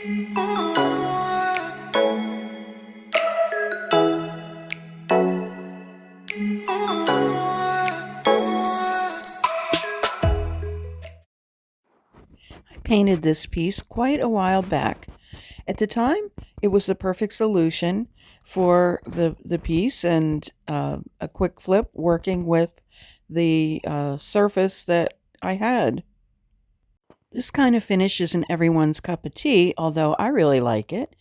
Painted this piece quite a while back. At the time, it was the perfect solution for the piece and a quick flip working with the surface that I had. This kind of finish isn't everyone's cup of tea, although I really like it.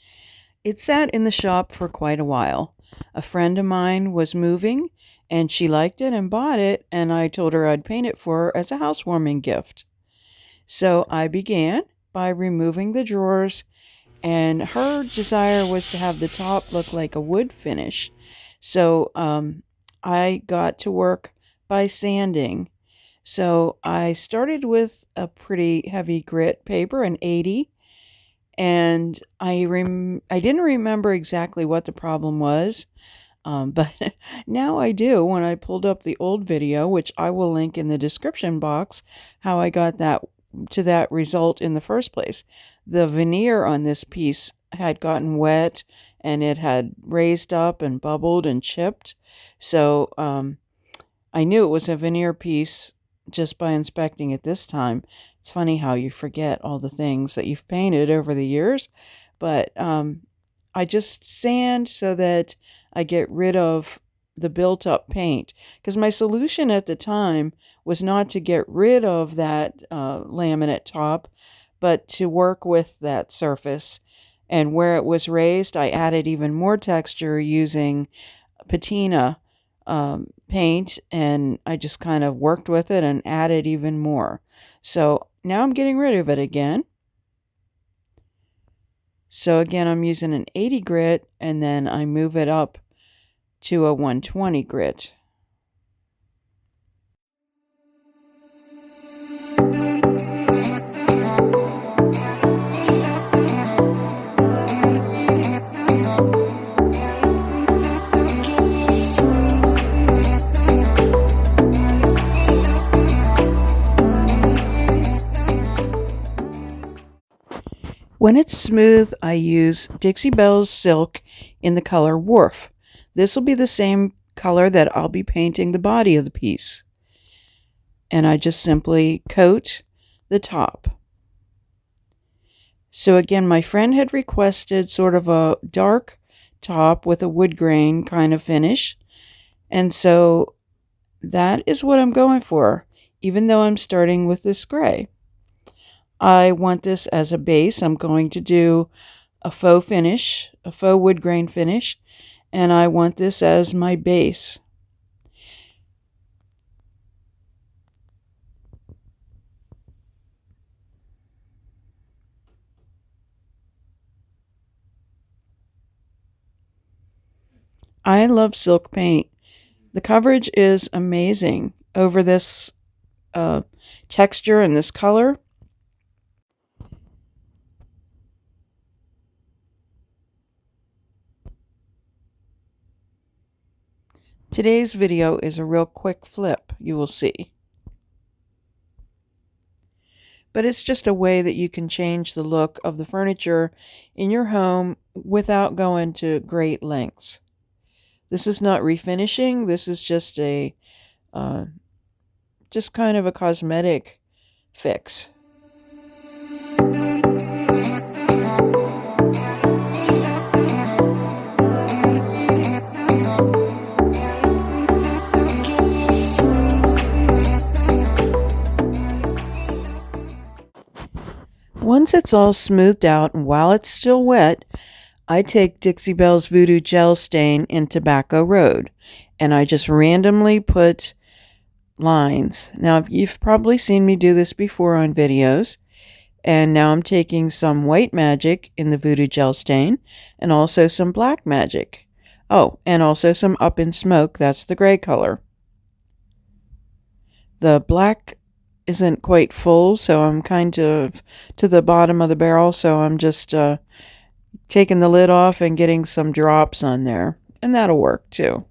It sat in the shop for quite a while. A friend of mine was moving and she liked it and bought it, and I told her I'd paint it for her as a housewarming gift. So I began by removing the drawers, and her desire was to have the top look like a wood finish. So I got to work by sanding. So I started with a pretty heavy grit paper, an 80, and I didn't remember exactly what the problem was, but now I do when I pulled up the old video, which I will link in the description box, how I got that result in the first place. The veneer on this piece had gotten wet and it had raised up and bubbled and chipped. So I knew it was a veneer piece just by inspecting it this time. It's funny how you forget all the things that you've painted over the years, but I just sand so that I get rid of the built-up paint, because my solution at the time was not to get rid of that laminate top, but to work with that surface. And where it was raised, I added even more texture using patina paint, and I just kind of worked with it and added even more. So now I'm getting rid of it again. So again, I'm using an 80 grit, and then I move it up to a 120 grit. When it's smooth, I use Dixie Belle's Silk in the color Wharf. This will be the same color that I'll be painting the body of the piece. And I just simply coat the top. So again, my friend had requested sort of a dark top with a wood grain kind of finish. And so that is what I'm going for, even though I'm starting with this gray. I want this as a base. I'm going to do a faux finish, a faux wood grain finish, and I want this as my base. I love silk paint. The coverage is amazing over this texture and this color. Today's video is a real quick flip, you will see. But it's just a way that you can change the look of the furniture in your home without going to great lengths. This is not refinishing. This is just a just kind of a cosmetic fix. Once it's all smoothed out and while it's still wet, I take Dixie Belle's Voodoo Gel Stain in Tobacco Road, and I just randomly put lines. Now, you've probably seen me do this before on videos, and now I'm taking some White Magic in the Voodoo Gel Stain, and also some Black Magic. Oh, and also some Up in Smoke, that's the gray color. The black isn't quite full, so I'm kind of to the bottom of the barrel, so I'm just taking the lid off and getting some drops on there, and that'll work too.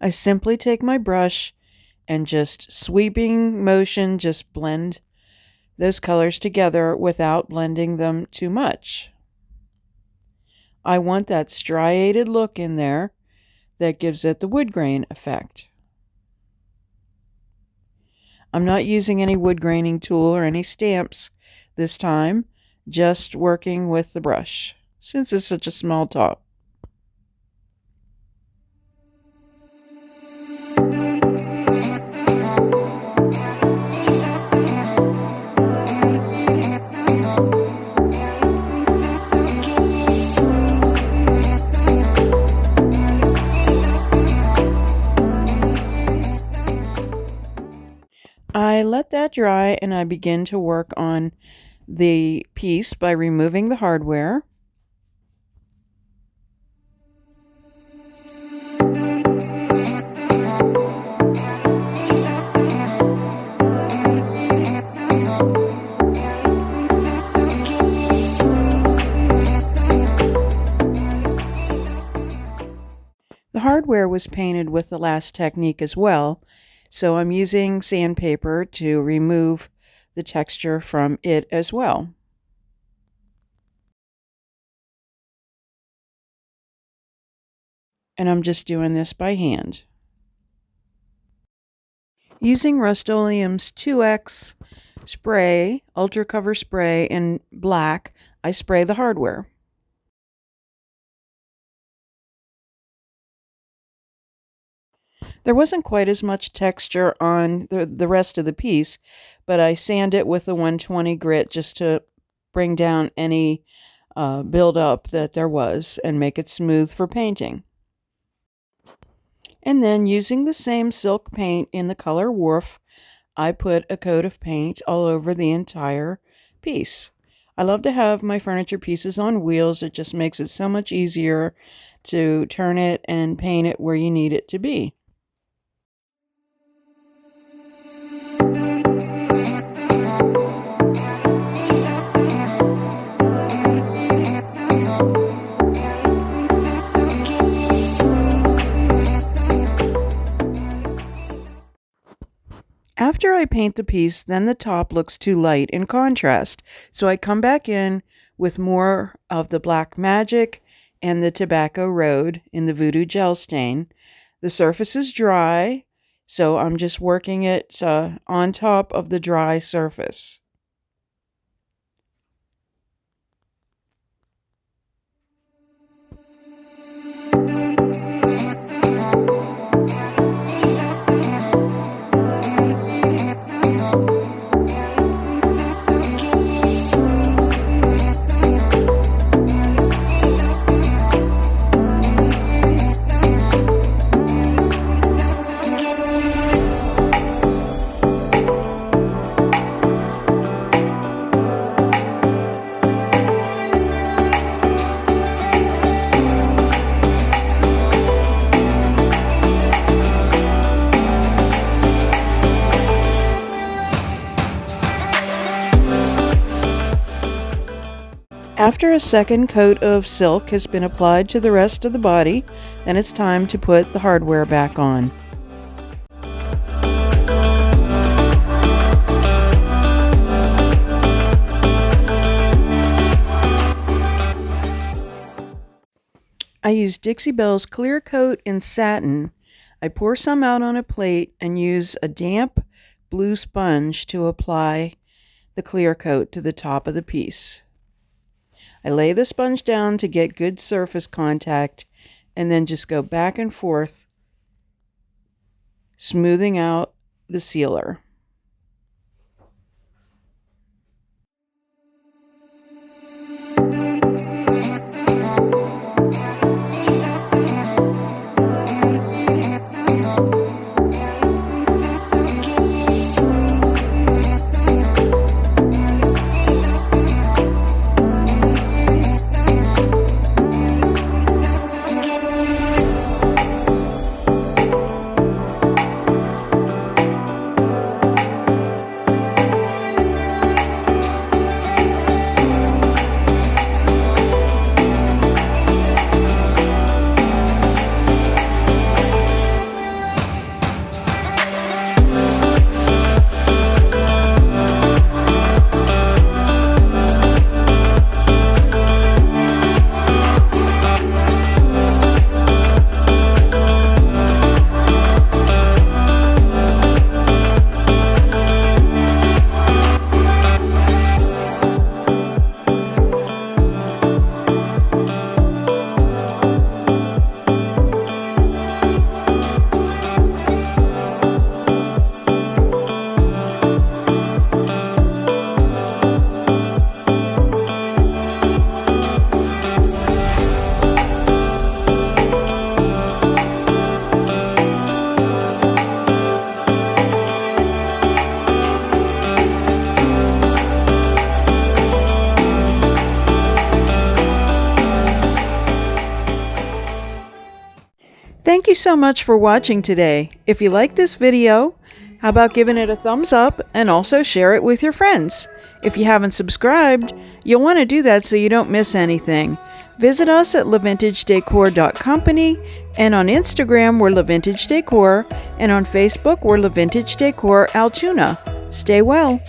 I simply take my brush and just sweeping motion, just blend those colors together without blending them too much. I want that striated look in there that gives it the wood grain effect. I'm not using any wood graining tool or any stamps this time, just working with the brush, since it's such a small top. I let that dry and I begin to work on the piece by removing the hardware. The hardware was painted with the last technique as well, so I'm using sandpaper to remove the texture from it as well. And I'm just doing this by hand. Using Rust-Oleum's 2X spray, Ultra Cover Spray in black, I spray the hardware. There wasn't quite as much texture on the rest of the piece, but I sand it with a 120 grit just to bring down any buildup that there was and make it smooth for painting. And then using the same silk paint in the color Wharf, I put a coat of paint all over the entire piece. I love to have my furniture pieces on wheels. It just makes it so much easier to turn it and paint it where you need it to be. After I paint the piece, then the top looks too light in contrast, so I come back in with more of the Black Magic and the Tobacco Road in the Voodoo Gel Stain. The surface is dry, so I'm just working it on top of the dry surface. After a second coat of silk has been applied to the rest of the body, then it's time to put the hardware back on. I use Dixie Belle's clear coat in satin. I pour some out on a plate and use a damp blue sponge to apply the clear coat to the top of the piece. I lay the sponge down to get good surface contact and then just go back and forth, smoothing out the sealer. Thank you so much for watching today. If you like this video, how about giving it a thumbs up and also share it with your friends? If you haven't subscribed, you'll want to do that so you don't miss anything. Visit us at LaVintageDecor.company, and on Instagram we're LaVintage Decor, and on Facebook we're LaVintage Decor Altoona. Stay well.